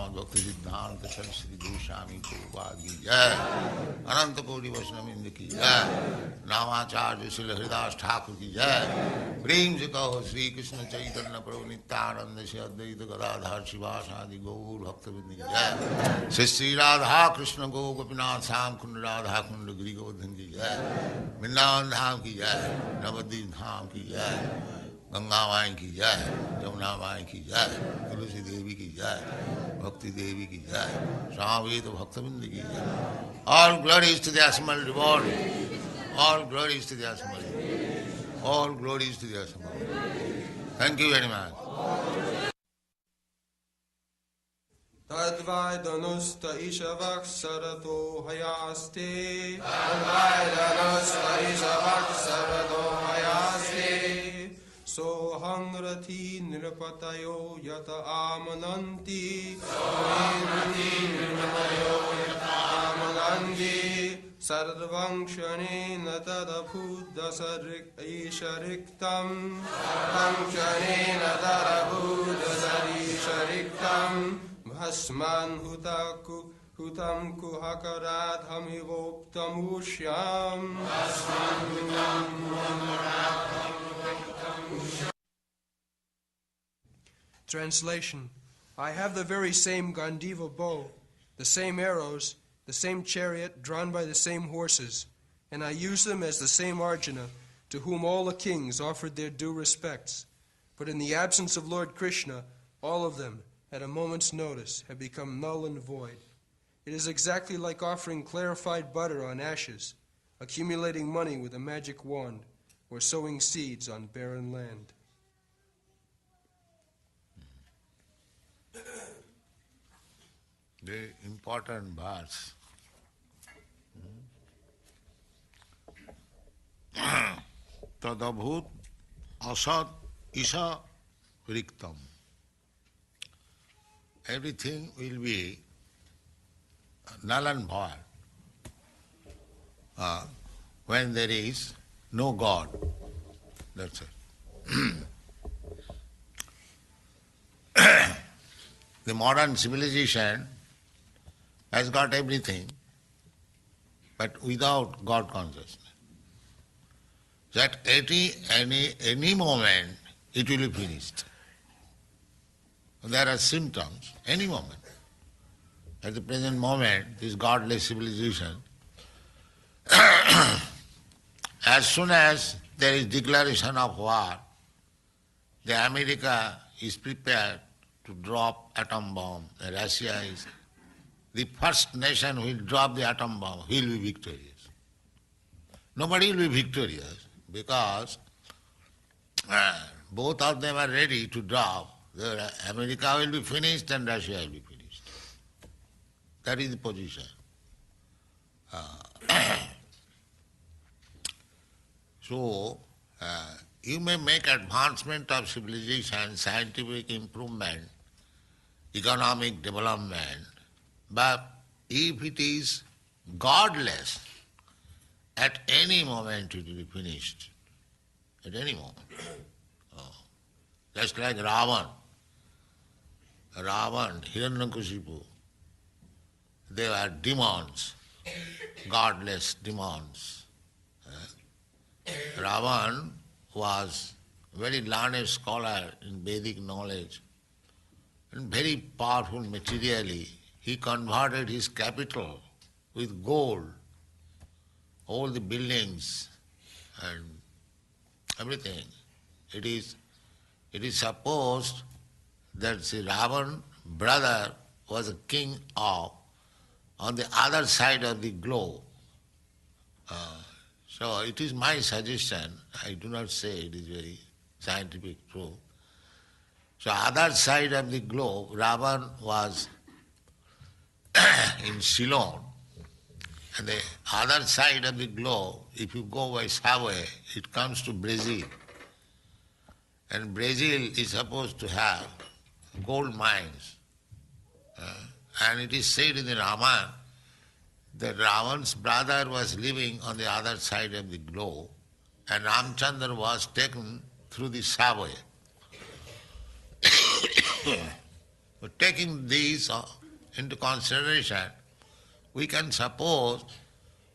Prabhupada Bhakti Siddhanta Saraswati Goswami Prabhupada ki jai, Ananta Koti Vaishnava ki jai, Namacharya Srila Hridas Thakur ki jai, Prem se kaho Sri Krishna Chaitanya Prabhu Nityananda Se Advaita Gadadhar Shivasadi Gaur Bhaktavinda ki jai, Sri Radha Krishna Go Gopinath Sam Kund Radha Kund Giri Govardhan ki jai, Vrindavan Dham ki jai, Navadvip Dham ki jai, Ganga Mai ki jai, Jamuna Mai ki jai, Tulsi Devi ki jai, Bhakti Devi ki jai, Samaveta Bhaktavinda ki jai. All glories to the Asmal Reward. All glories to the Asmal. All glories to the Asmal. Thank you very much. Tadvaidanusta ishavak sarato hayaste. Tadvaidanusta ishavak sarato hayaste. Sohang rati nirpatayo yata amananti. Sohang rati nirpatayo yata amananti. Sarvang shanena tadabhuddha sarik ishariktam. Sarvang shanena tadabhuddha sarishariktam. Bhasman hutam kuhakaradham ivoptamushyam. Bhasman hutam kuhakaradham ivoptamushyam. Translation. I have the very same Gandiva bow, the same arrows, the same chariot drawn by the same horses, and I use them as the same Arjuna, to whom all the kings offered their due respects. But in the absence of Lord Krishna, all of them, at a moment's notice, have become null and void. It is exactly like offering clarified butter on ashes, accumulating money with a magic wand, or sowing seeds on barren land. The important verse. Tadabhut asad isha riktam. Everything will be null and void when there is no God. That's it. The modern civilization has got everything, but without God consciousness. That any moment it will be finished. There are symptoms, any moment. At the present moment, this godless civilization, as soon as there is declaration of war, the America is prepared to drop atom bomb. Russia is the first nation who will drop the atom bomb, he will be victorious. Nobody will be victorious because both of them are ready to drop. America will be finished and Russia will be finished. That is the position. So, you may make advancement of civilization, scientific improvement, economic development, but if it is godless, at any moment it will be finished. At any moment. Just like Ravan, Hiranyakashipu, they were demons, godless demons. Ravan was a very learned scholar in Vedic knowledge and very powerful materially. He converted his capital with gold, all the buildings and everything. It is supposed that the Ravan brother was a king on the other side of the globe. So it is my suggestion, I do not say it is very scientific truth. So other side of the globe, Ravan was in Ceylon, and the other side of the globe, if you go by subway, it comes to Brazil. And Brazil is supposed to have gold mines. And it is said in the Ramayana that Ravan's brother was living on the other side of the globe, and Ramchandra was taken through the subway. But taking these into consideration, we can suppose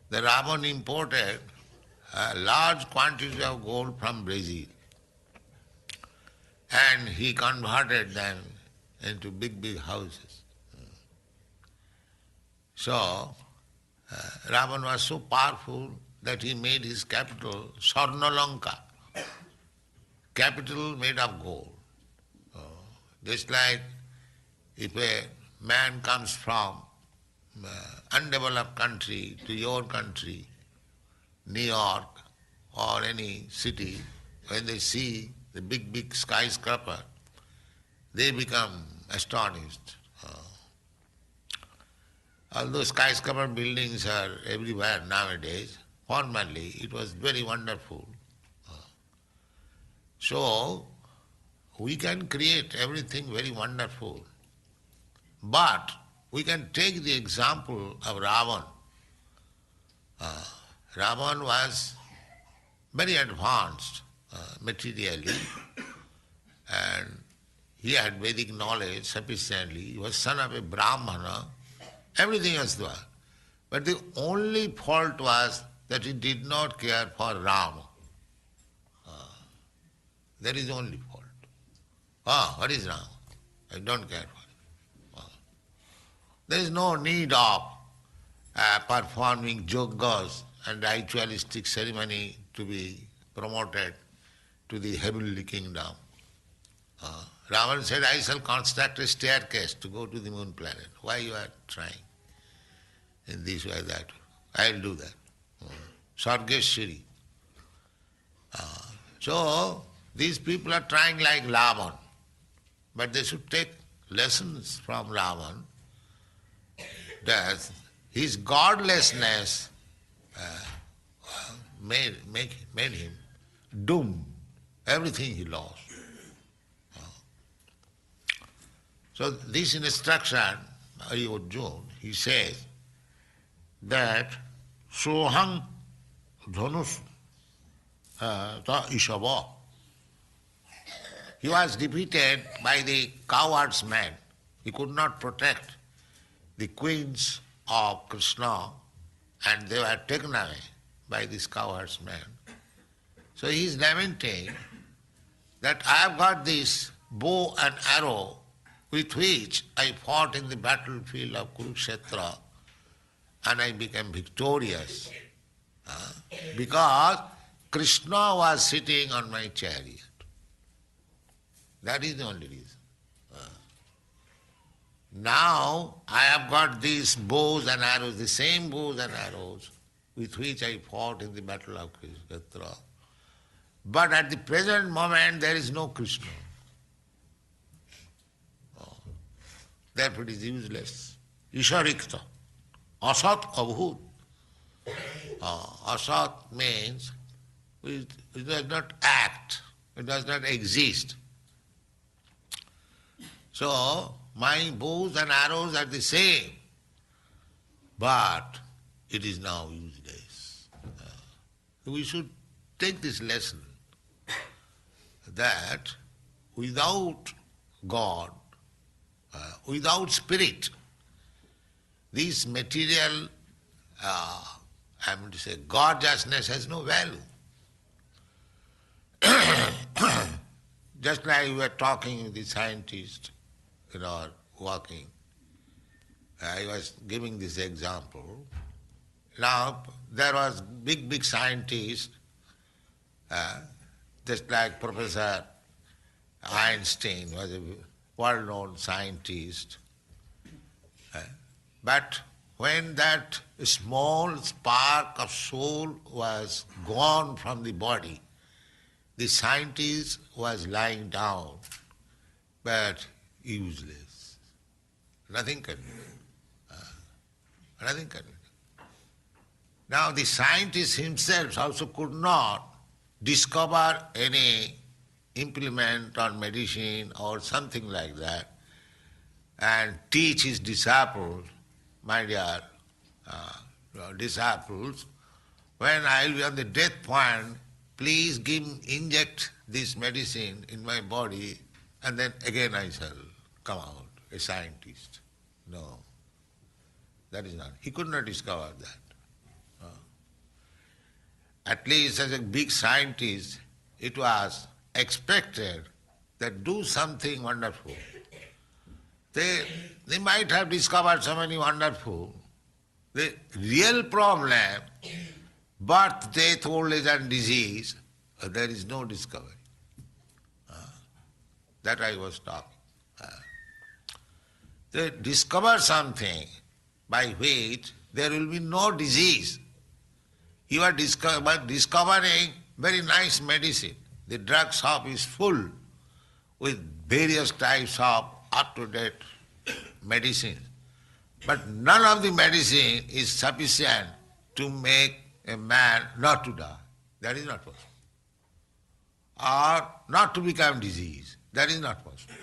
that Ravan imported a large quantity of gold from Brazil and he converted them into big, big houses. So, Ravan was so powerful that he made his capital Swarnalanka, capital made of gold. Just like if a man comes from undeveloped country to your country, New York or any city, when they see the big, big skyscraper, they become astonished. Although skyscraper buildings are everywhere nowadays, formerly it was very wonderful. So, we can create everything very wonderful. But we can take the example of Ravan. Ravan was very advanced materially and he had Vedic knowledge sufficiently. He was son of a Brahmana. Everything was there. But the only fault was that he did not care for Rama. That is the only fault. What is Rama? I don't care for him. There is no need of performing yogas and ritualistic ceremony to be promoted to the heavenly kingdom. Ravan said, I shall construct a staircase to go to the moon planet. Why you are trying in this way, that? I will do that. Sargeshwari. So, these people are trying like Ravan, but they should take lessons from Ravan that his godlessness made him doomed. Everything he lost. So this instruction, Arjuna, he says that Sohang Dhanus ta Ishava. He was defeated by the coward's man. He could not protect the queens of Krishna and they were taken away by this coward's man. So he is lamenting that I have got this bow and arrow with which I fought in the battlefield of Kurukshetra and I became victorious because Krishna was sitting on my chariot. That is the only reason. Now I have got these bows and arrows, the same bows and arrows with which I fought in the battle of Kurukshetra. But at the present moment there is no Krishna. Therefore it is useless. Isharikta. Asat abhut. Asat means it does not act, it does not exist. So, my bows and arrows are the same, but it is now useless. We should take this lesson that without God, without spirit, this material, gorgeousness has no value. Just like we were talking with the scientist, walking, I was giving this example. Now, there was big scientist, just like Professor Einstein was a world-known scientist. But when that small spark of soul was gone from the body, the scientist was lying down, but useless. Nothing can do. Nothing can do. Now the scientist himself also could not discover any implement or medicine or something like that and teach his disciples, my dear disciples, when I will be on the death point, please inject this medicine in my body and then again I shall come out. a scientist. No, that is not. He could not discover that. At least as a big scientist, it was expected that do something wonderful. They might have discovered so many wonderful. The real problem, birth, death, old age and disease, there is no discovery. That I was talking. They discover something by which there will be no disease. You are discovering very nice medicine. The drug shop is full with various types of up-to-date medicine. But none of the medicine is sufficient to make a man not to die. That is not possible. Or not to become disease. That is not possible.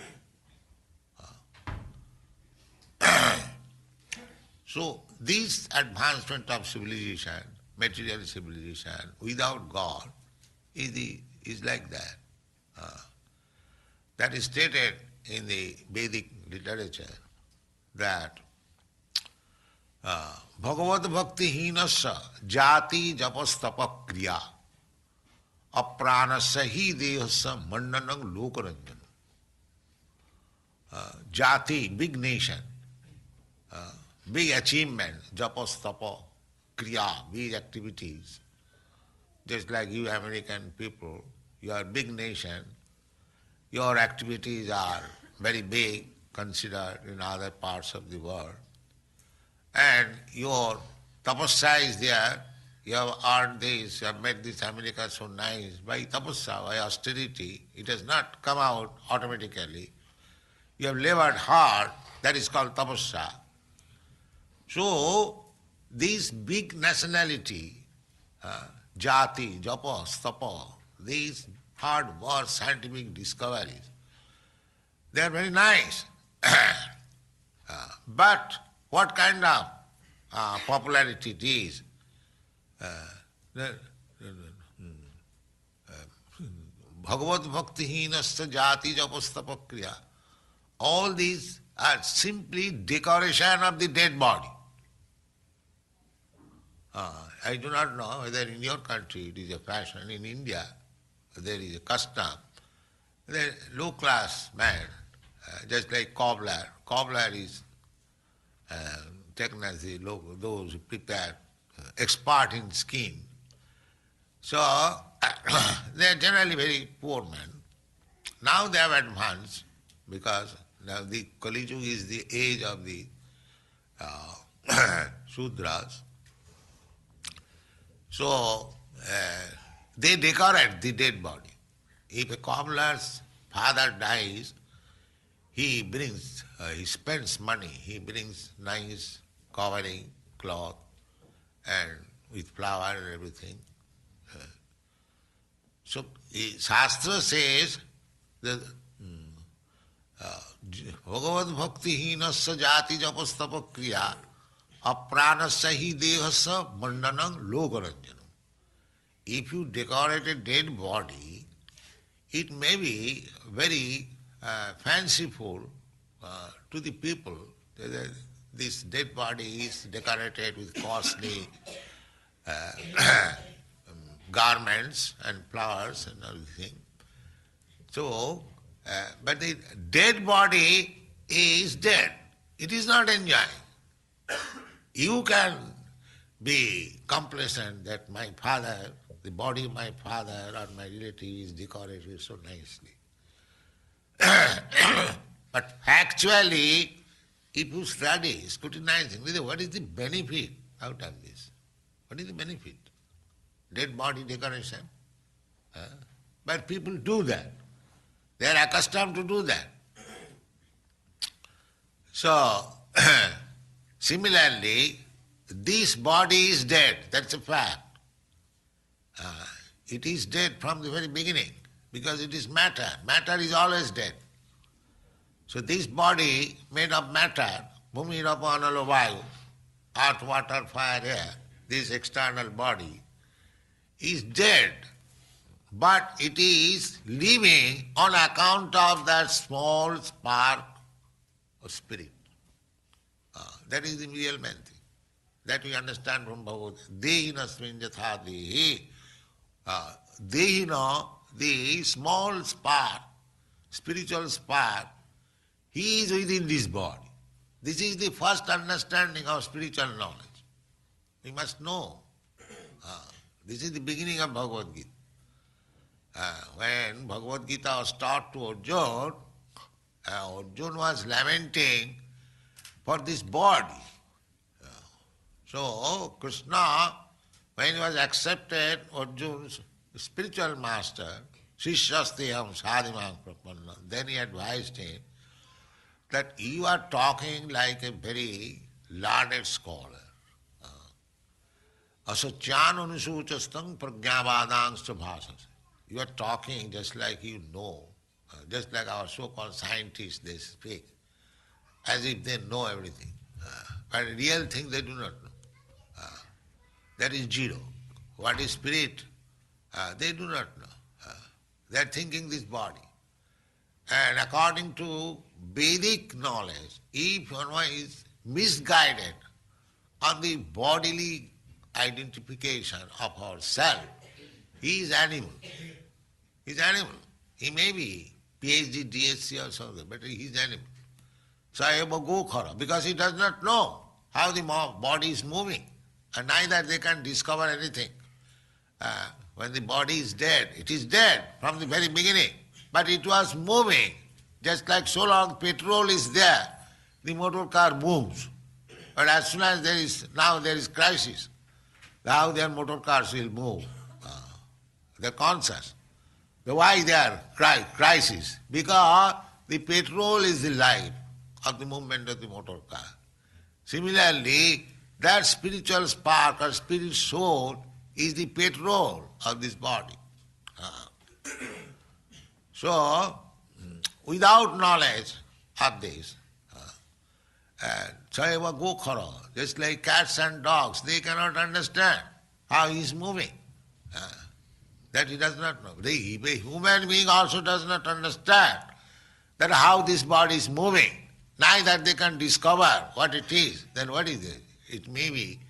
So this advancement of civilization, material civilization, without God, is like that. That is stated in the Vedic literature that Bhagavat bhakti hinasya jati japastapa kriya apranasya hi dehasya mandanam lokaranjanam. Jati, big nation, big achievement, japastapa kriya, big activities. Just like you American people, you are a big nation, your activities are very big, considered in other parts of the world. And your tapasya is there, you have earned this, you have made this America so nice. By tapasya, by austerity, it has not come out automatically. You have labored hard, that is called tapasya. So, this big nationality, jati, japa, stapa, these hard work, scientific discoveries, they are very nice. But what kind of popularity it is? Bhagavat bhakti hinasya jati japastapa kriya. All these are simply decoration of the dead body. I do not know whether in your country it is a fashion. In India there is a custom. The low class man, just like cobbler. Cobbler is taken as those who prepare, expert in skin. So they are generally very poor men. Now they have advanced because now the Kali Yuga is the age of the Shudras. So they decorate the dead body. If a cobbler's father dies, he brings, he spends money, he brings nice covering, cloth, and with flower and everything. So Shastra says that Bhagavat bhakti hinasya jati japastapa kriya apranasya hi dehasya mandanam lokaranjanam. If you decorate a dead body, it may be very fanciful to the people. This dead body is decorated with costly garments and flowers and everything. So, but the dead body is dead. It is not enjoying. You can be complacent that my father, the body of my father or my relative is decorated so nicely. But actually, if you study, scrutinizing, what is the benefit out of this? What is the benefit? Dead body decoration. But people do that. They are accustomed to do that. So, similarly, this body is dead, that's a fact. It is dead from the very beginning because it is matter. Matter is always dead. So this body made of matter, bhumi rapa analo vayu, earth, water, fire, air, this external body is dead, but it is living on account of that small spark or spirit. That is the real main thing. That we understand from Bhagavat. Dehina smin yatha dehi. Dehina, the small spark, spiritual spark, he is within this body. This is the first understanding of spiritual knowledge. We must know. This is the beginning of Bhagavad Gita. When Bhagavad Gita was taught to Arjuna, Arjuna was lamenting for this body. So Krishna, when he was accepted, Arjuna's spiritual master, Shishyasteham sadhimam prapanna, then he advised him that you are talking like a very learned scholar. Asacyan anusuchastang pragyavadangscha bhasas. You are talking just like you know, just like our so-called scientists, they speak, as if they know everything. But real thing they do not know. That is zero. What is spirit? They do not know. They are thinking this body. And according to Vedic knowledge, if one is misguided on the bodily identification of ourself, he is animal. He is animal. He may be PhD, DSc or something, but he is animal. Sayeva Gokhara, because he does not know how the body is moving, and neither they can discover anything. When the body is dead, it is dead from the very beginning, but it was moving. Just like so long petrol is there, the motor car moves. But as soon as there is crisis, how their motor cars will move. They are conscious. Why they are crisis? Because the petrol is the life of the movement of the motor car. Similarly, that spiritual spark or spirit soul is the petrol of this body. So, without knowledge of this, Sayeva Gokhara, just like cats and dogs, they cannot understand how he is moving. That he does not know. The human being also does not understand that how this body is moving. Neither they can discover what it is. Then what is it? It may be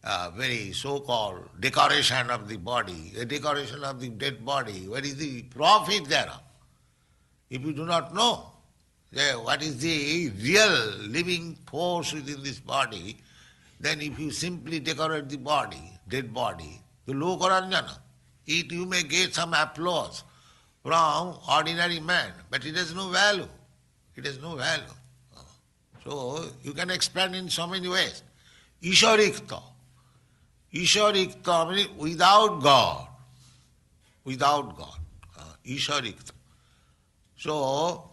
a very so-called decoration of the body, a decoration of the dead body. What is the profit thereof? If you do not know what is the real living force within this body, then if you simply decorate the body, dead body, the lokaranjana, you may get some applause from ordinary man, but it has no value. It has no value. So you can explain in so many ways. Isharikta. Isharikta means without God. Without God. Isharikta. So,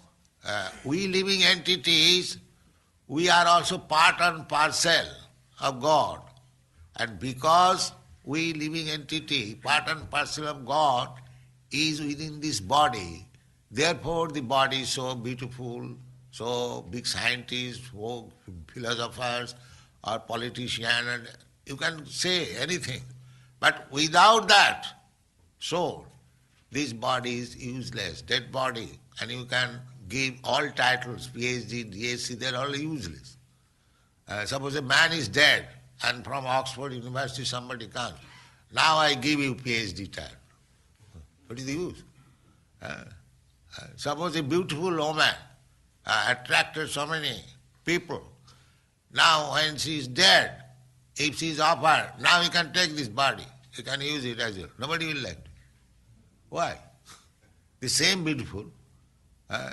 we living entities, we are also part and parcel of God. And because we living entity, part and parcel of God, is within this body, therefore the body is so beautiful, so big scientists, philosophers, or politicians, and you can say anything. But without that soul, this body is useless, dead body, and you can give all titles, PhD, DSc, they are all useless. Suppose a man is dead, and from Oxford University somebody comes, now I give you PhD title. What is the use? Suppose a beautiful woman attracted so many people. Now when she is dead, if she is offered, now you can take this body, you can use it as well. Nobody will like it. Why? The same beautiful,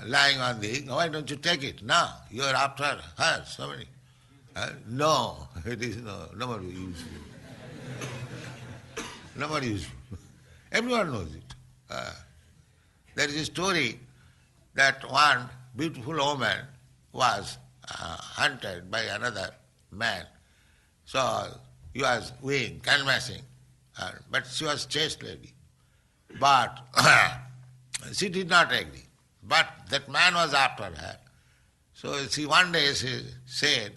lying on the, why don't you take it? Now, you are after her, so many. No, it is nobody useful. Nobody useful. Everyone knows it. There is a story that one beautiful woman was hunted by another man. So he was weighing, canvassing, but she was chaste lady. But she did not agree. But that man was after her. So one day she said,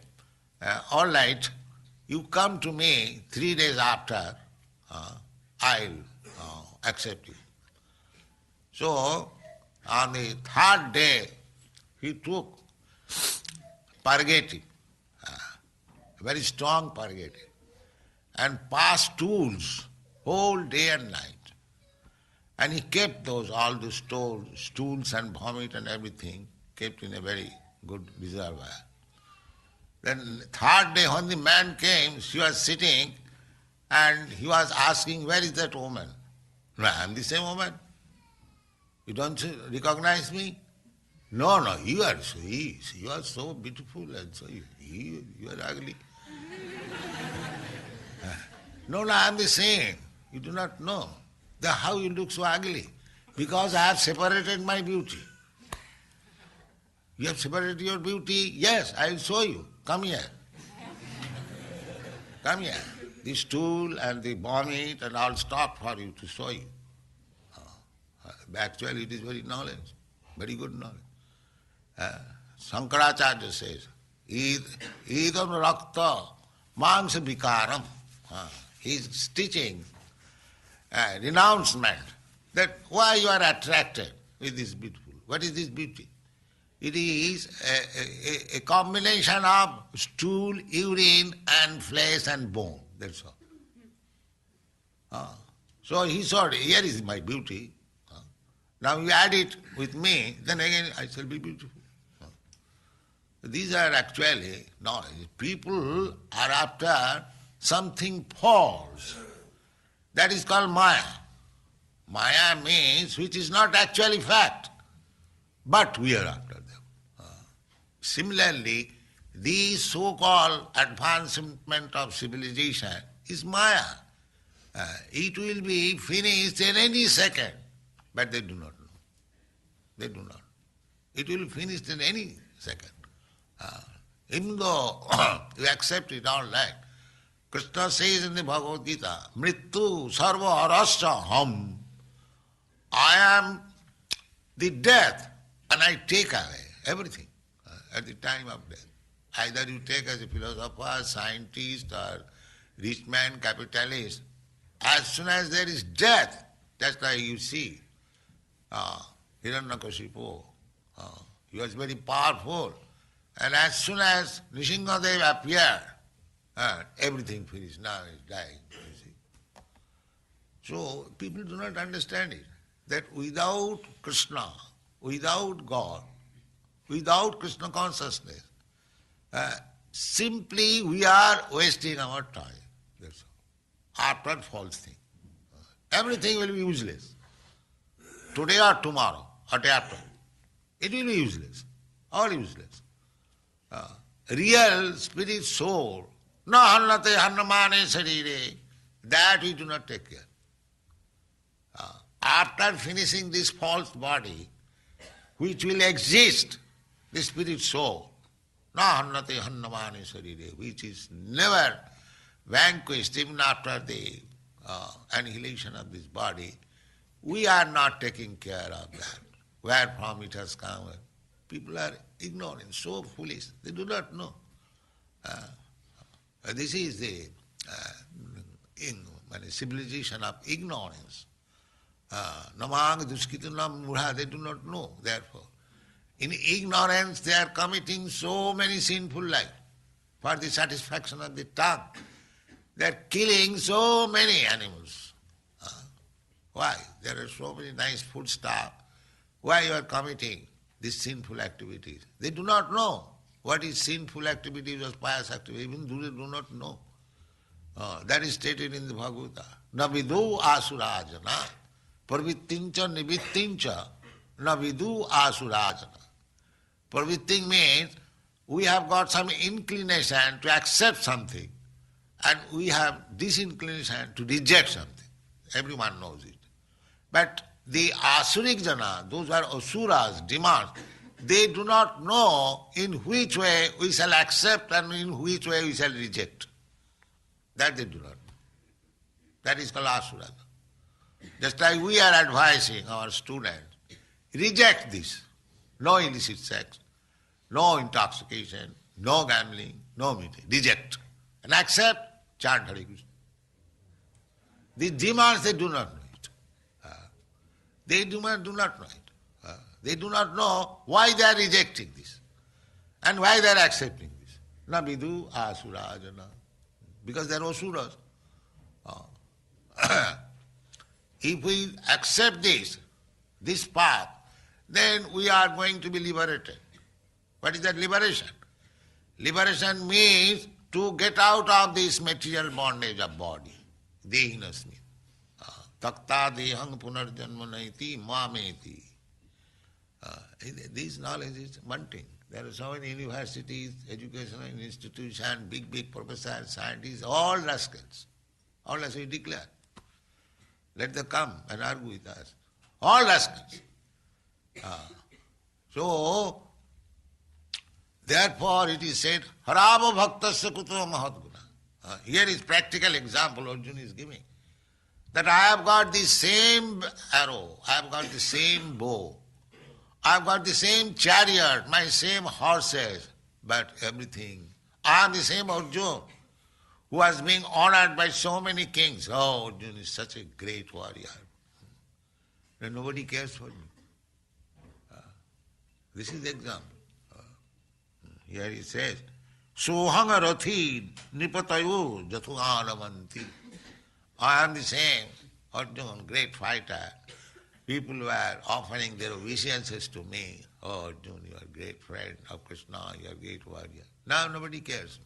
all right, you come to me 3 days after, I'll accept you. So on the third day, he took purgative, a very strong purgative, and passed stools whole day and night. And he kept all the stools and vomit and everything, kept in a very good reservoir. Then third day when the man came, she was sitting and he was asking, where is that woman? No, I am the same woman. You don't recognize me? No, you are so beautiful and so you are ugly. No, I am the same. You do not know. How you look so ugly? Because I have separated my beauty. You have separated your beauty? Yes, I will show you. Come here. Come here. The stool and the vomit and all stop for you to show you. Actually, it is very knowledge, very good knowledge. Shankaracharya says, idam rakta mangsa vikaram. He is teaching renouncement that why you are attracted with this beautiful. What is this beauty? It is a combination of stool, urine and flesh and bone. That's all. So he thought, here is my beauty. Now you add it with me, then again I shall be beautiful. These are actually knowledge. People are after something false. That is called Maya. Maya means which is not actually fact, but we are after them. Similarly, the so-called advancement of civilization is Maya. It will be finished in any second, but they do not know. They do not. It will be finished in any second. Even though you accept it all right, Krishna says in the Bhagavad Gita, Mrityu sarva arasya ham. I am the death and I take away everything at the time of death. Either you take as a philosopher, scientist or rich man, capitalist. As soon as there is death, that's why you see Hiranyakashipu, he was very powerful. And as soon as Nrsimhadev appeared, everything finished. Now he is dying. You see. So people do not understand it. That without Krishna, without God, without Krishna consciousness, simply we are wasting our time. That's all. After false thing. Everything will be useless. Today or tomorrow or day after. It will be useless. All useless. Real spirit soul, na hannate hannamane sarire, that we do not take care. After finishing this false body, which will exist, the spirit soul, na hannate hannamane sarire, which is never vanquished even after the annihilation of this body, we are not taking care of that. Where from it has come. People are ignorant, so foolish, they do not know. This is the civilization of ignorance. Namang duskitunam mudha, they do not know, therefore. In ignorance they are committing so many sinful lives for the satisfaction of the tongue. They are killing so many animals. Why? There are so many nice food stuff. Why you are committing these sinful activities? They do not know what is sinful activities or pious activity. Even they do not know. That is stated in the Bhagavata. Na vidu asurajana pravittincha nivittincha na vidu asurajana. Pravitting means we have got some inclination to accept something and we have disinclination to reject something. Everyone knows it. But the Asurik Jana, those who are Asuras, demons, they do not know in which way we shall accept and in which way we shall reject. That they do not know. That is called Asura. Just like we are advising our students, reject this. No illicit sex, no intoxication, no gambling, no meeting. Reject. And accept, chant Hare Krishna. The demons, they do not know it. They do not know it. They do not know why they are rejecting this. And why they are accepting this? Na vidu asura jana. Because they are asuras. If we accept this path, then we are going to be liberated. What is that liberation? Liberation means to get out of this material bondage of body. Dehinasmi. Takta dehang punarjanma naiti mameti. This knowledge is wanting. There are so many universities, educational institutions, big professors, scientists, all rascals. All as we declare. Let them come and argue with us. All rascals. So, therefore it is said, Harava bhaktasya kuto mahatguna. Here is practical example Arjuna is giving. That I have got the same arrow, I have got the same bow, I have got the same chariot, my same horses, but everything. I am the same Arjuna who was being honored by so many kings. Oh, Arjuna is such a great warrior. And nobody cares for me. This is the example. Here he says, Sohang rathi nipatayu jatuanavanti. I am the same Arjuna, great fighter. People were offering their obeisances to me. Oh, Arjuna, you are a great friend of Krishna, you are a great warrior. Now nobody cares.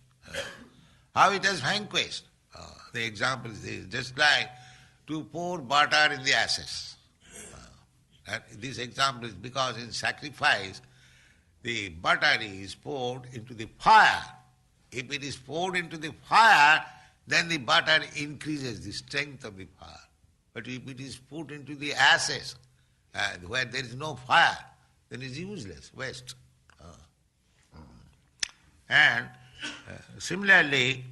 How it has vanquished. The example is this, just like to pour butter in the ashes. And this example is because in sacrifice, the butter is poured into the fire. If it is poured into the fire, then the butter increases the strength of the fire. But if it is put into the ashes, where there is no fire, then it is useless, waste. And similarly,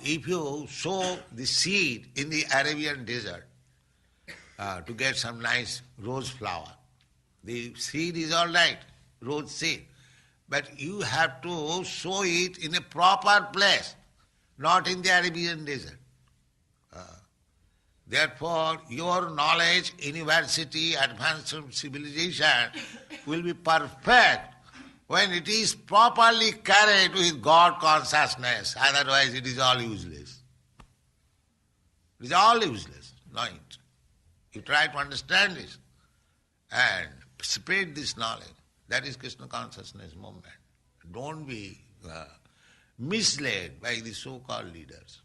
if you sow the seed in the Arabian desert to get some nice rose flower, the seed is all right, rose seed, but you have to sow it in a proper place, not in the Arabian desert. Therefore, your knowledge, university, advanced civilization will be perfect when it is properly carried with God consciousness. Otherwise, it is all useless. It is all useless, not it. You try to understand this and spread this knowledge. That is Krishna consciousness movement. Don't be misled by the so-called leaders.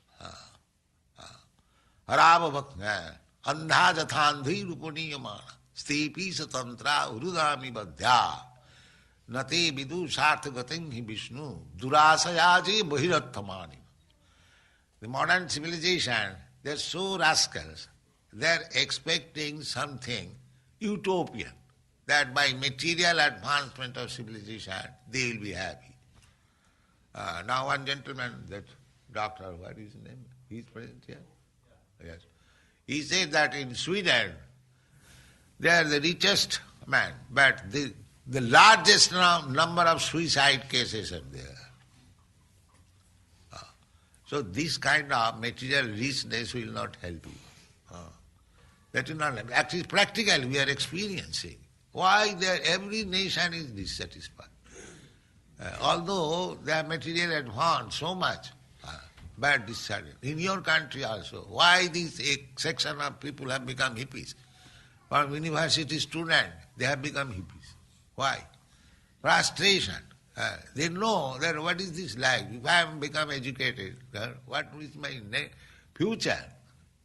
Harava bhakta, andha jathandhi rupaniyamana, stepi satantra urudami badhya, nate vidu sarthagating hi Vishnu, durasayaji bahirattamani. The modern civilization, they are so rascals, they are expecting something utopian, that by material advancement of civilization, they will be happy. Now one gentleman, that doctor, what is his name? He is present here? Yes. He said that in Sweden, they are the richest man, but the largest number of suicide cases are there. So this kind of material richness will not help you. That will not help. Actually, practically we are experiencing why every nation is dissatisfied. Although they are material advanced so much, but dissatisfied. In your country also, why this section of people have become hippies? From university students, they have become hippies. Why? Frustration. They know that what is this life? If I have become educated, what is my future?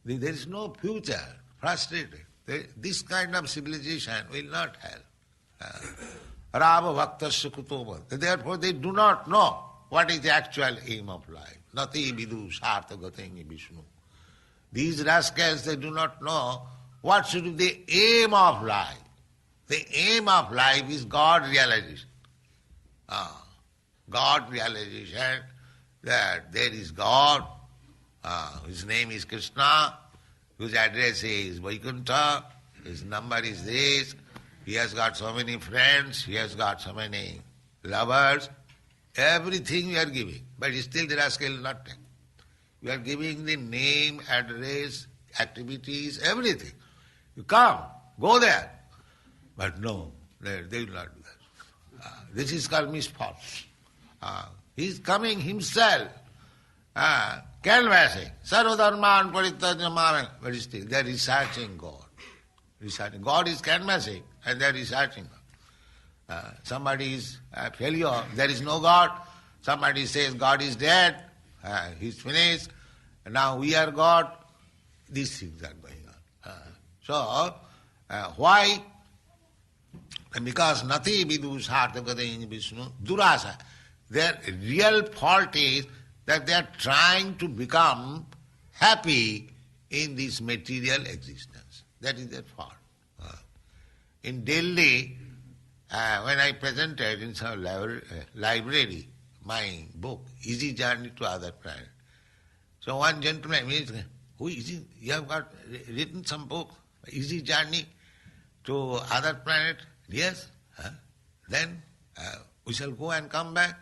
There is no future. Frustrated. This kind of civilization will not help. Rava bhaktasya kuto. Therefore they do not know what is the actual aim of life. Nati vidu sarthagating Vishnu. These rascals, they do not know what should be the aim of life. The aim of life is God realization. God realization that there is God, His name is Krishna, whose address is Vaikuntha, his number is this, he has got so many friends, he has got so many lovers, everything we are giving, but still the rascal will not take. We are giving the name, address, activities, everything. You come, go there. But no, they will not do that. This is called misfortune. He's coming himself, canvassing. Sarvadharman parityaja mamam. But still, they are researching God. God is canvassing and they are researching God. Somebody is a failure, there is no God. Somebody says God is dead, he's finished. Now we are God. These things are going on. Why? Because nati vidu sarthakate Vishnu durasa. Their real fault is that they are trying to become happy in this material existence. That is their fault. In Delhi, when I presented in some library my book, Easy Journey to Other Planet. So one gentleman means, who is it? You have got written some book, Easy Journey to Other Planet? Yes. Then we shall go and come back.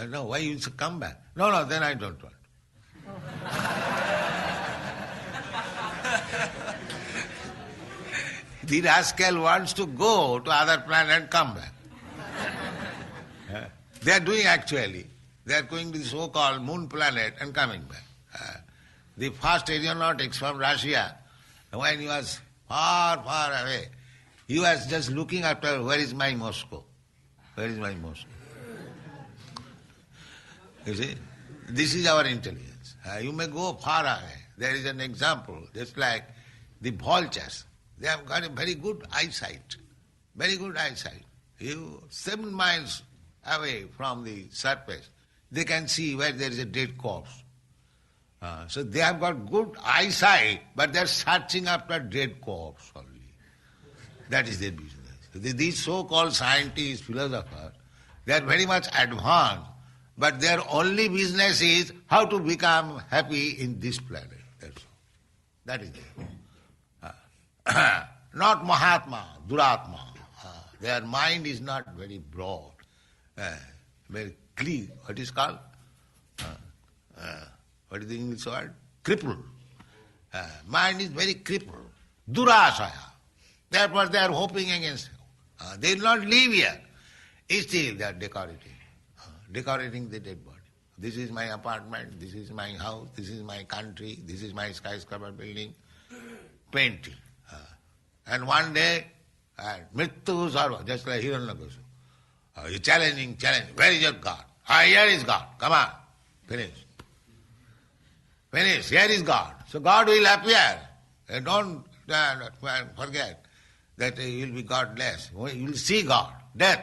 No, why you should come back? No, then I don't want. The rascal wants to go to other planet and come back. They are doing actually. They are going to the so-called moon planet and coming back. The first aeronautics from Russia, when he was far, far away, he was just looking after, where is my Moscow? Where is my Moscow? You see, this is our intelligence. You may go far away. There is an example, just like the vultures. They have got a very good eyesight. Very good eyesight. You 7 miles away from the surface, they can see where there is a dead corpse. So they have got good eyesight, but they are searching after dead corpse only. That is their business. These so-called scientists, philosophers, they are very much advanced, but their only business is how to become happy in this planet. That's all. That is it. Not Mahatma, Duratma. Their mind is not very broad, very clear. What is called? What is the English word? Crippled. Mind is very crippled. Durasaya. Therefore they are hoping against you. They will not live here. Still they are decorating the dead body. This is my apartment, this is my house, this is my country, this is my skyscraper building, painting. And one day, Mrityu Sarva, just like Hiranyakashipu, you challenge, where is your God? Here is God, come on, finish, here is God. So God will appear. Don't forget that you will be godless. You will see God, death.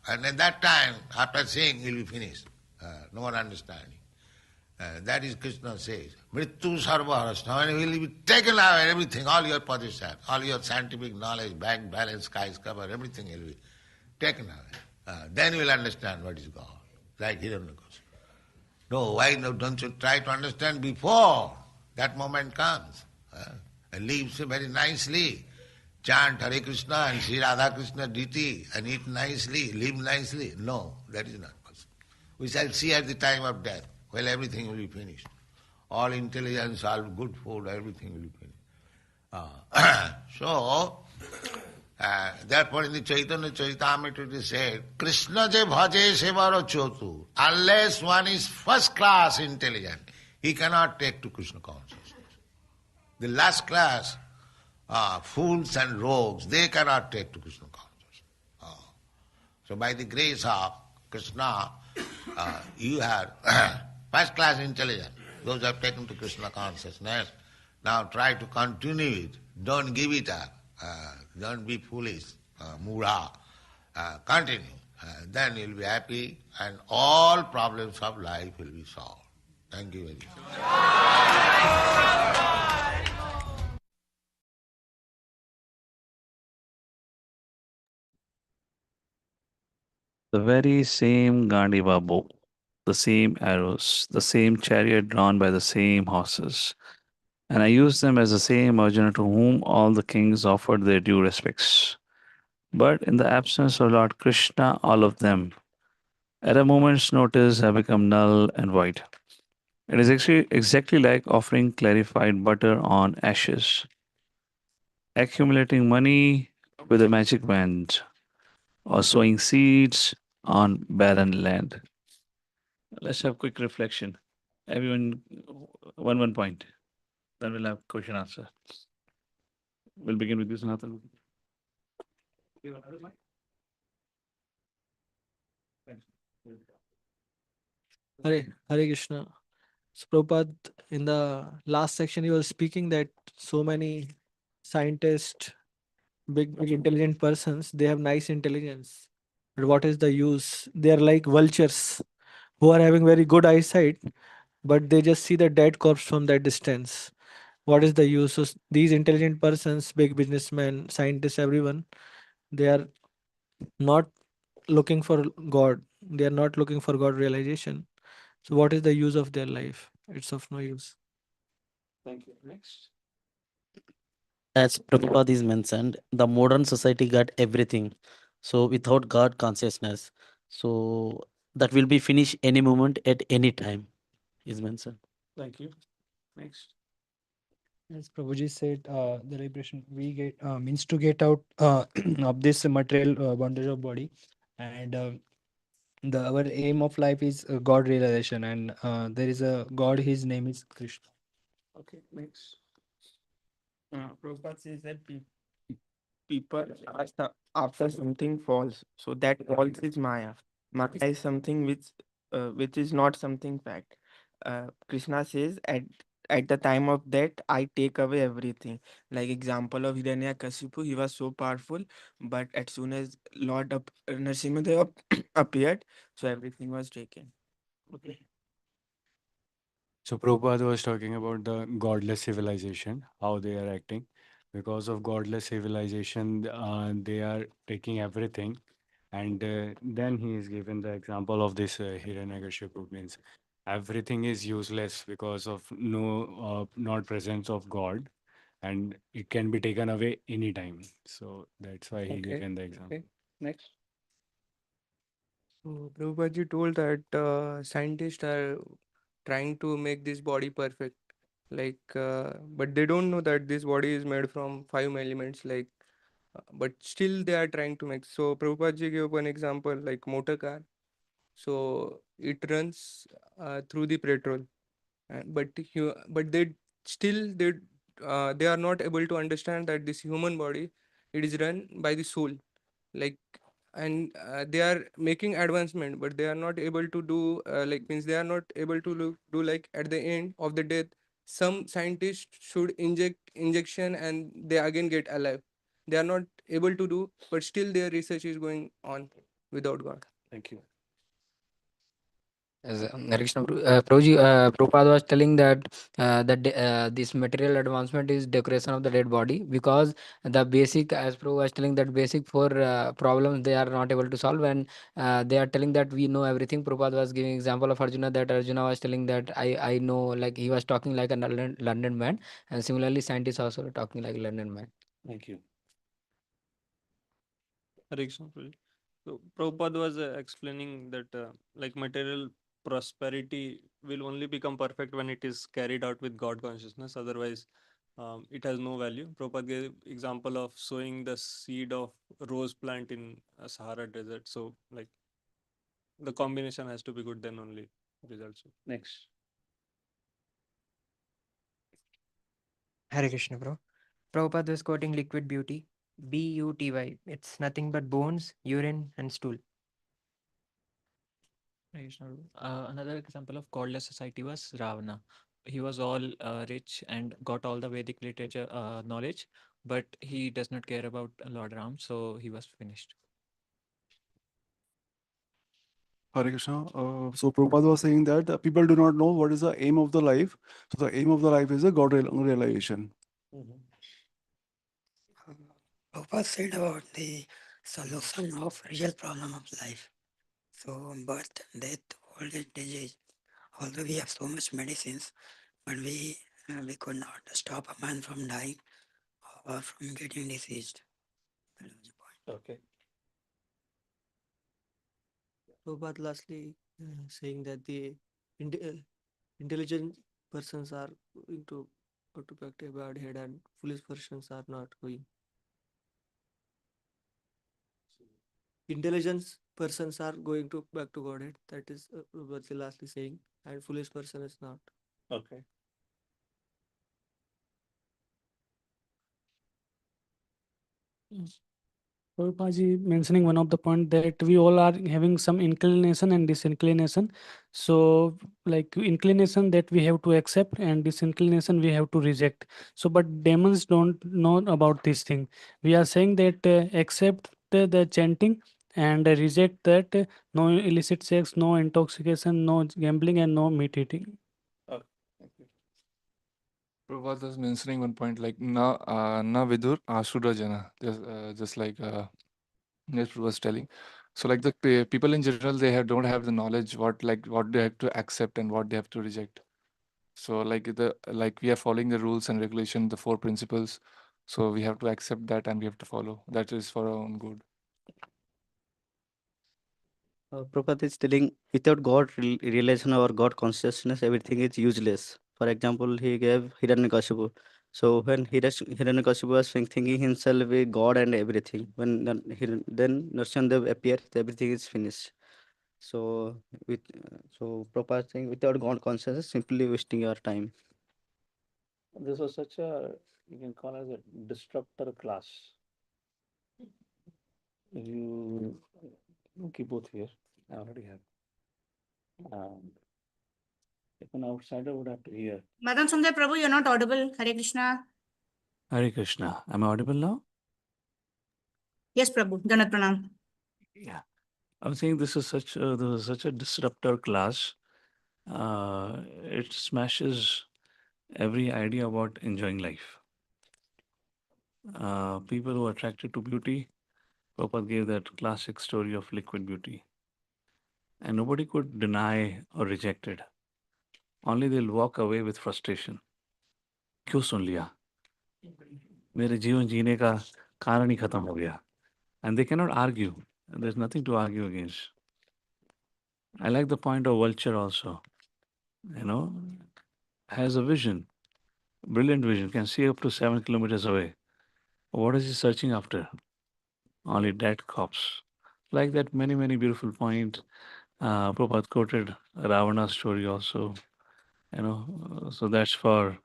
And at that time, after seeing, you will be finished. No more understanding. That is Krishna says. Mrityu sarva harastha. Will be taken away, everything, all your possessions, all your scientific knowledge, bank balance, skyscraper, everything will be taken away. Then you will understand what is God. Like Hiranyakashipu. No, why don't you try to understand before that moment comes? And live very nicely. Chant Hare Krishna and Sri Radha Krishna deity and eat nicely, live nicely. No, that is not possible. We shall see at the time of death. Well, everything will be finished. All intelligence, all good food, everything will be finished. Therefore in the Chaitanya Charitamrita it is said, Krishna je bhaje sevaro chotu. Unless one is first class intelligent, he cannot take to Krishna consciousness. The last class, fools and rogues, they cannot take to Krishna consciousness. So by the grace of Krishna, you have first class intelligence. Those who have taken to Krishna consciousness, now try to continue it. Don't give it up. Don't be foolish, mura. Continue. Then you'll be happy and all problems of life will be solved. Thank you very much. The very same Gandiva bow, the same arrows, the same chariot drawn by the same horses. And I used them as the same Arjuna to whom all the kings offered their due respects. But in the absence of Lord Krishna, all of them, at a moment's notice, have become null and void. It is actually exactly like offering clarified butter on ashes, accumulating money with a magic wand, or sowing seeds on barren land. Let's have quick reflection. Everyone, one point. Then we'll have question answer. We'll begin with you, Sanatan. Hare Krishna. So Prabhupada, in the last section, he was speaking that so many scientists, big intelligent persons, they have nice intelligence. But what is the use? They are like vultures who are having very good eyesight, but they just see the dead corpse from that distance. What is the use? So these intelligent persons, big businessmen, scientists, everyone, they are not looking for God. They are not looking for God realization. So what is the use of their life? It's of no use. Thank you. Next. As Prabhupada is mentioned, the modern society got everything. So without God consciousness, so that will be finished any moment at any time, is mentioned. Thank you. Next. As Prabhuji said, the liberation we get means to get out of this material bondage of body, and the our aim of life is God realization, and there is a God. His name is Krishna. Okay. Next. Prabhupada says that people are after something false. So that false is Maya. Maya is something which is not something fact. Krishna says at the time of that I take away everything. Like example of Hiranyakashipu, he was so powerful, but as soon as Nrsimhadev appeared, so everything was taken. Okay. So Prabhupada was talking about the godless civilization, how they are acting. Because of godless civilization, they are taking everything. And then he is given the example of this Hiranyakashipu, means everything is useless because of not presence of God, and it can be taken away anytime. So that's why he Okay. given the example. Okay. Next. So Prabhupada ji told that scientists are trying to make this body perfect, but they don't know that this body is made from five elements, but still they are trying to make. So Prabhupada ji gave one example, like motor car. So it runs through the petrol, but they are not able to understand that this human body, it is run by the soul, like and they are making advancement, but they are not able to do means they are not able to do like at the end of the death some scientists should inject injection and they again get alive. They are not able to do, but still their research is going on without God. Thank you. As Hare Krishna, Prabhupada was telling that this material advancement is decoration of the dead body, because the basic, as Prabhu was telling, that basic four problems they are not able to solve, and they are telling that we know everything. Prabhupada was giving example of Arjuna, that Arjuna was telling that I know, like he was talking like a London man, and similarly scientists also talking like London man. Thank you. Hare Krishna, Prabhuji. So Prabhupada was explaining that like material prosperity will only become perfect when it is carried out with God consciousness. Otherwise, it has no value. Prabhupada gave example of sowing the seed of rose plant in a Sahara desert. So like the combination has to be good, then only results. Next. Hare Krishna, bro. Prabhupada was quoting liquid beauty, BUTY. It's nothing but bones, urine, and stool. Hare Krishna. Another example of godless society was Ravana. He was all rich and got all the Vedic literature knowledge, but he does not care about Lord Ram, so he was finished. Hare Krishna. So Prabhupada was saying that people do not know what is the aim of the life. So the aim of the life is a God realization. Prabhupada said about the solution of real problem of life. So birth, death, old age, disease. Although we have so much medicines, but we could not stop a man from dying or from getting diseased. That was the point. Okay. Prabhupada lastly saying that the intelligent persons are going to go to back to a bad head, and foolish persons are not going. intelligence persons are going to back to Godhead. That is what the lastly saying, and foolish person is not. Okay. Prabhupada mentioning one of the point that we all are having some inclination and disinclination. So, like inclination that we have to accept and disinclination we have to reject. So, but demons don't know about this thing. We are saying that accept the chanting and reject that no illicit sex, no intoxication, no gambling, and no meat eating. Okay. Thank you. Prabhupada was mentioning one point like na vidur asura jana, just like Nishpur was telling. So like the people in general, they don't have the knowledge what they have to accept and what they have to reject. So like we are following the rules and regulation, the four principles. So we have to accept that and we have to follow. That is for our own good. Prabhupada is telling without God realization or God consciousness, everything is useless. For example, he gave Hiranyakashipu. So when Hiranyakashipu was thinking himself with God and everything, when then Nrsimhadev appears, everything is finished. So Prabhupada saying without God consciousness, simply wasting your time. This was such a, you can call it a disruptor class. You keep both here. I already have. If an outsider would have to hear. Madan Sundar Prabhu, you're not audible. Hare Krishna. Hare Krishna. Am I audible now? Yes, Prabhu. Danat Pranam. Yeah. I'm saying this is such a disruptor class. It smashes every idea about enjoying life. People who are attracted to beauty, Prabhupada gave that classic story of liquid beauty. And nobody could deny or reject it. Only they'll walk away with frustration. क्यों सुन लिया? मेरे जीवन जीने का कारण ही खत्म हो गया. And they cannot argue. There's nothing to argue against. I like the point of vulture also. You know, has a vision, brilliant vision, can see up to 7 kilometers away. What is he searching after? Only dead corpse. Like that, many, many beautiful points. Prabhupada quoted Ravana's story also. You know, so that's for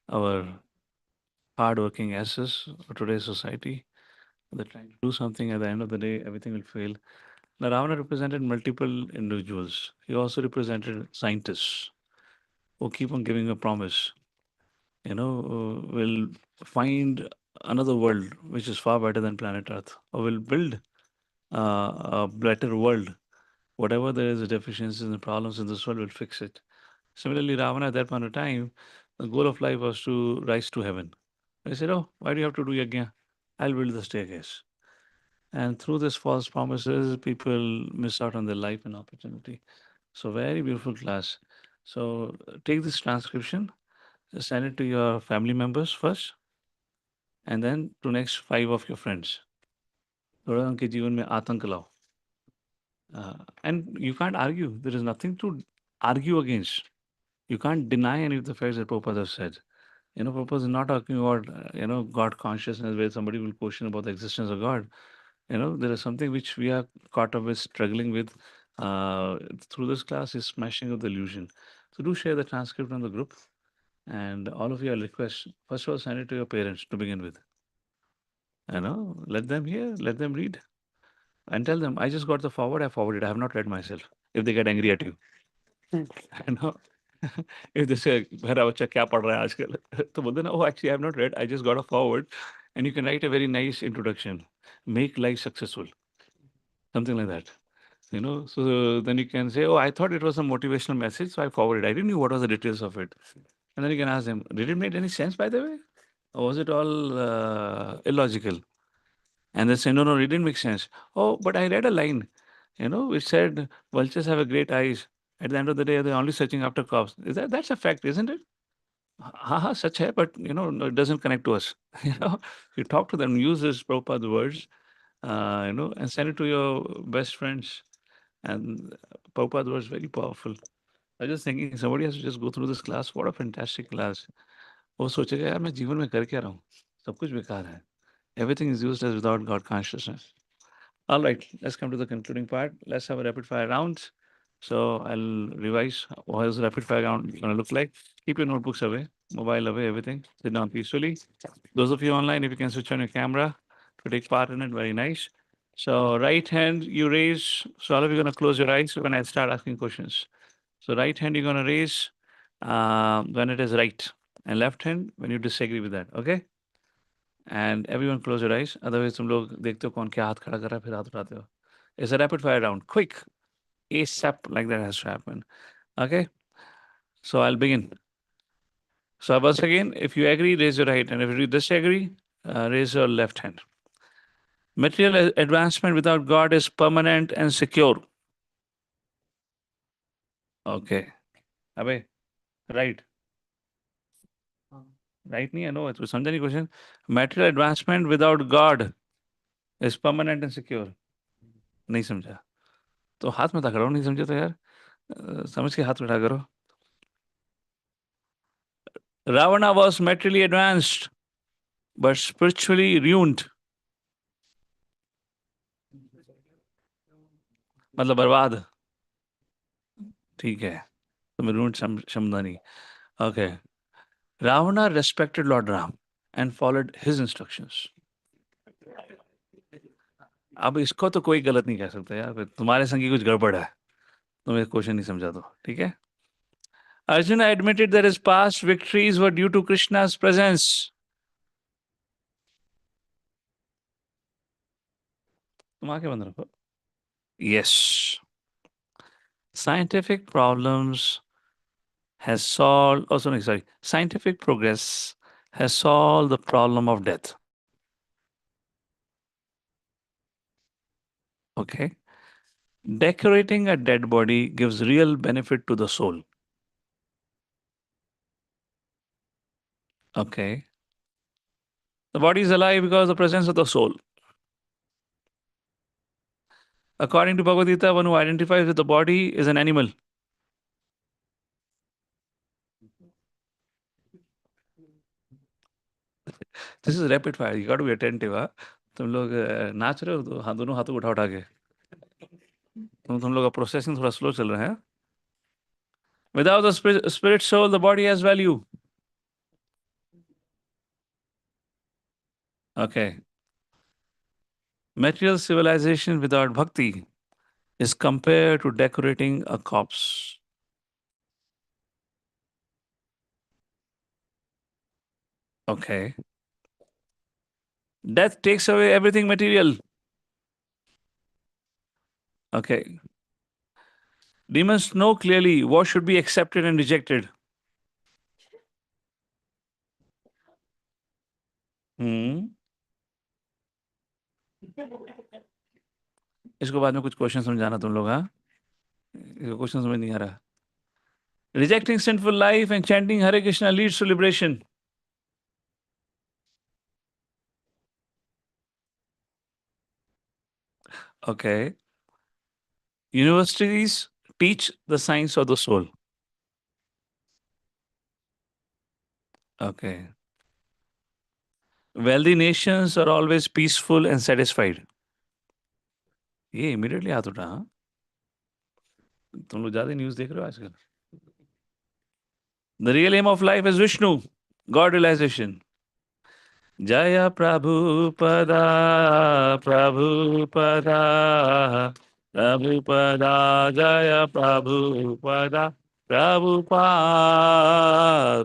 our hardworking asses of today's society. They're trying to do something. At the end of the day, everything will fail. Now, Ravana represented multiple individuals. He also represented scientists who keep on giving a promise. You know, will find another world which is far better than planet Earth, or will build a better world. Whatever there is deficiencies and problems in this world, will fix it. Similarly, Ravana at that point of time, the goal of life was to rise to heaven. He said, "Oh, why do you have to do yajna? I'll build the staircase." And through these false promises, people miss out on their life and opportunity. So, very beautiful class. So, take this transcription, send it to your family members first, and then to next 5 of your friends. थोड़ा उनके जीवन में आतंक लाओ. And you can't argue. There is nothing to argue against. You can't deny any of the facts that Prabhupada has said. You know, Prabhupada is not talking about, God consciousness where somebody will question about the existence of God. You know, there is something which we are caught up with, struggling with through this class is smashing of the illusion. So do share the transcript on the group. And all of you, I request, first of all, send it to your parents to begin with. Let them hear, let them read. And tell them, I just got the forward, I forwarded, I have not read myself. If they get angry at you. you know, if they say, "Bhera bacha kya pad raha hai aajkal?" तो बोलते ना, "Oh, actually, I have not read. I just got a forward." And you can write a very nice introduction. Make life successful. Something like that. So then you can say, "Oh, I thought it was a motivational message, so I forwarded. I didn't know what was the details of it." And then you can ask them, "Did it make any sense, by the way? Or was it all illogical?" And they say, "No, no, it didn't make sense." "Oh, but I read a line, which said vultures have a great eyes. At the end of the day, they're only searching after crops. That's a fact, isn't it?" Ha, such hai, but no, it doesn't connect to us. You talk to them, use this Prabhupada's words, and send it to your best friends. And Prabhupada was very powerful. I was just thinking, somebody has to just go through this class. What a fantastic class. वो सोचेगा यार मैं जीवन में कर क्या रहा हूँ सब कुछ बेकार है everything is used as without God consciousness. All right, let's come to the concluding part. Let's have a rapid fire round. So I'll revise how is the rapid fire round going to look like. Keep your notebooks away, mobile away, everything. Sit down peacefully. Those of you online, if you can switch on your camera to take part in it, very nice. So right hand you raise. So all of you are going to close your eyes when I start asking questions. So right hand you're going to raise when it is right, and left hand when you disagree with that. Okay. And everyone close your eyes. Otherwise तुम लोग देखते हो कौन क्या हाथ खड़ा कर रहा है फिर हाथ उठाते हो. It's a rapid fire round. Quick. ASAP like that has to happen. Okay. So I'll begin. So once again, if you agree, raise your right hand. If you disagree, raise your left hand. Material advancement without God is permanent and secure. Okay. Abe, right. Right नहीं है, no, तो समझा नहीं question. Material advancement without God is permanent and secure. नहीं समझा. तो हाथ में करो, नहीं समझे तो यार समझ के हाथ उठा करो. Ravana was materially advanced but spiritually ruined. मतलब बर्बाद. ठीक है. तो मैं ruined समझा नहीं. Okay. Ravana respected Lord Ram and followed his instructions. अब इसको तो कोई गलत नहीं कह सकता यार. तुम्हारे संग की कुछ गड़बड़ है. तुम ये क्वेश्चन नहीं समझा तो. ठीक है. Arjuna admitted that his past victories were due to Krishna's presence. तुम आके बंद रखो. Yes. Scientific problems has solved, oh, sorry, scientific progress has solved the problem of death. Okay. Decorating a dead body gives real benefit to the soul. Okay. The body is alive because of the presence of the soul. According to Bhagavad Gita, one who identifies with the body is an animal. This is rapid fire. You got to be attentive. Huh? तुम लोग नाच रहे हो तो हाँ दोनों हाथों को उठा के तुम लोग का प्रोसेसिंग थोड़ा स्लो चल रहा है. Without the spirit soul, the body has value. Okay. Material civilization without bhakti is compared to decorating a corpse. Okay. Death takes away everything material. Okay. Demons know clearly what should be accepted and rejected. इसको बाद में कुछ question समझाना तुम लोग. हाँ, question समझ नहीं आ रहा. Rejecting sinful life and chanting Hare Krishna leads to liberation. Okay. Universities teach the science of the soul. Okay. Wealthy nations are always peaceful and satisfied. ये immediately हाथ उठा. हाँ? तुम लोग ज्यादा न्यूज़ देख रहे हो आजकल. The real aim of life is Vishnu, God realization. Jaya Prabhupada, Prabhupada, Prabhupada, Jaya Prabhupada, Prabhupada,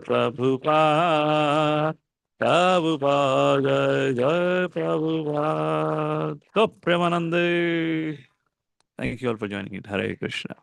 Prabhupada, Prabhupada, Jaya Prabhupada. Go Premanande. Thank you all for joining it. Hare Krishna.